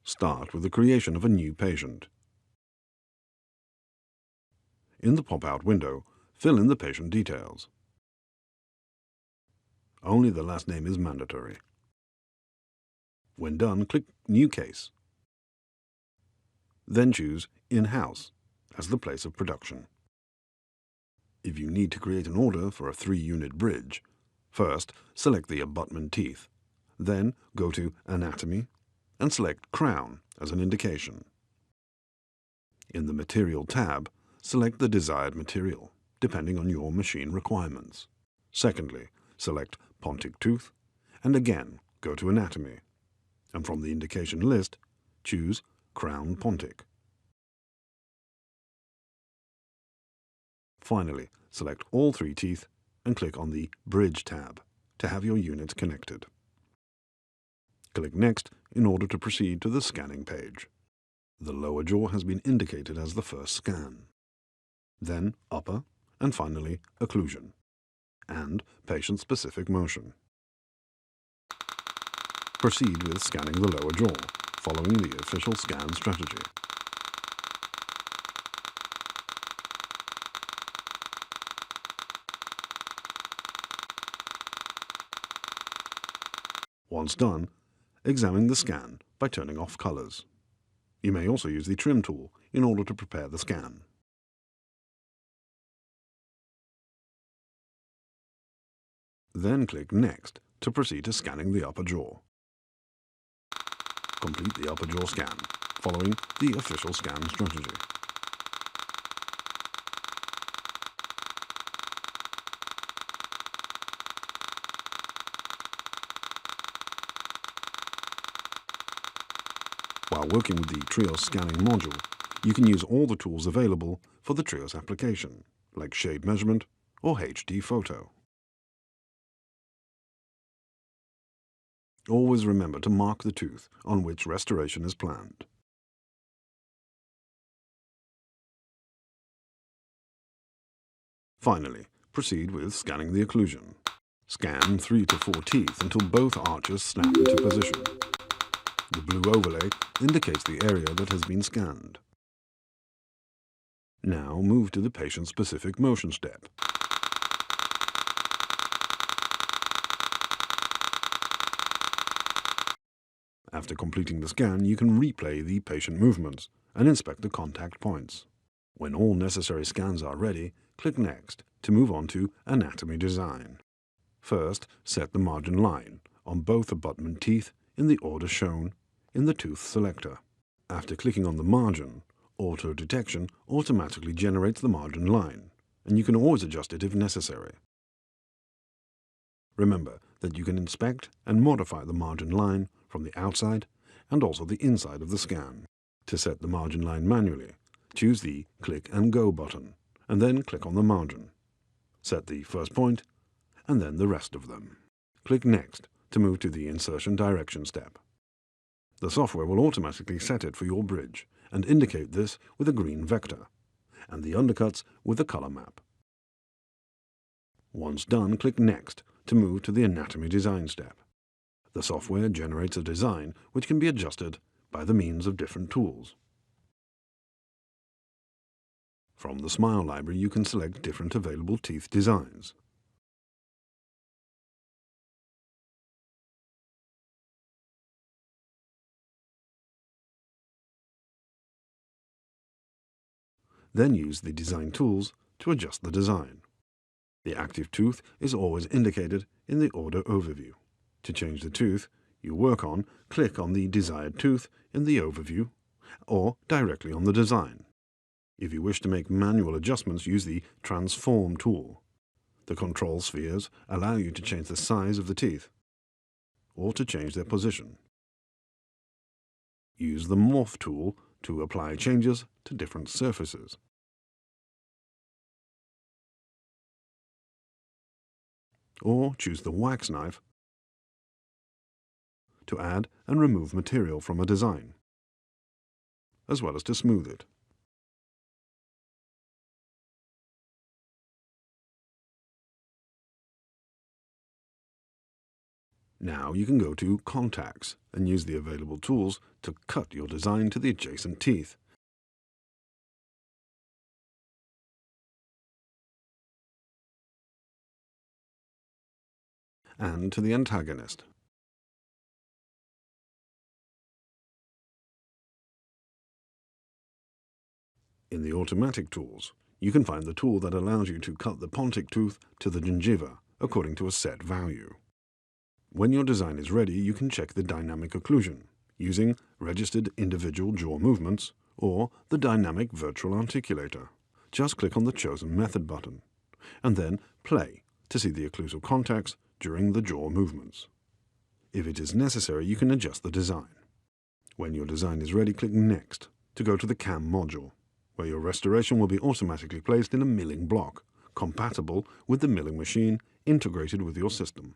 start with the creation of a new patient. In the pop-out window, fill in the patient details. Only the last name is mandatory. When done, click New Case. Then choose In-House as the place of production. If you need to create an order for a 3-unit bridge, first select the abutment teeth, then go to Anatomy and select Crown as an indication. In the Material tab, select the desired material, depending on your machine requirements. Secondly, select Pontic Tooth, and again go to Anatomy, and from the indication list, choose Crown Pontic. Finally, select all 3 teeth and click on the Bridge tab to have your units connected. Click Next in order to proceed to the scanning page. The lower jaw has been indicated as the first scan, then upper, and finally occlusion, and patient-specific motion. Proceed with scanning the lower jaw, following the official scan strategy. Once done, examine the scan by turning off colors. You may also use the Trim tool in order to prepare the scan. Then click Next to proceed to scanning the upper jaw. Complete the upper jaw scan, following the official scan strategy. While working with the TRIOS scanning module, you can use all the tools available for the TRIOS application, like shade measurement or HD photo. Always remember to mark the tooth on which restoration is planned. Finally, proceed with scanning the occlusion. Scan 3 to 4 teeth until both arches snap into position. The blue overlay indicates the area that has been scanned. Now move to the patient-specific motion step. After completing the scan, you can replay the patient movements and inspect the contact points. When all necessary scans are ready, click Next to move on to Anatomy Design. First, set the margin line on both abutment teeth in the order shown in the tooth selector. After clicking on the margin, Auto Detection automatically generates the margin line, and you can always adjust it if necessary. Remember that you can inspect and modify the margin line from the outside and also the inside of the scan. To set the margin line manually, choose the Click and Go button, and then click on the margin. Set the first point, and then the rest of them. Click Next to move to the Insertion Direction step. The software will automatically set it for your bridge and indicate this with a green vector, and the undercuts with a color map. Once done, click Next to move to the Anatomy Design step. The software generates a design which can be adjusted by the means of different tools. From the Smile library, you can select different available teeth designs. Then use the Design tools to adjust the design. The active tooth is always indicated in the order overview. To change the tooth you work on, click on the desired tooth in the overview or directly on the design. If you wish to make manual adjustments, use the Transform tool. The control spheres allow you to change the size of the teeth or to change their position. Use the Morph tool to apply changes to different surfaces. Or choose the wax knife to add and remove material from a design, as well as to smooth it. Now you can go to Contacts and use the available tools to cut your design to the adjacent teeth. And to the antagonist. In the automatic tools, you can find the tool that allows you to cut the pontic tooth to the gingiva according to a set value. When your design is ready, you can check the dynamic occlusion using registered individual jaw movements or the dynamic virtual articulator. Just click on the chosen method button and then play to see the occlusal contacts during the jaw movements. If it is necessary, you can adjust the design. When your design is ready, click Next to go to the CAM module, where your restoration will be automatically placed in a milling block, compatible with the milling machine integrated with your system.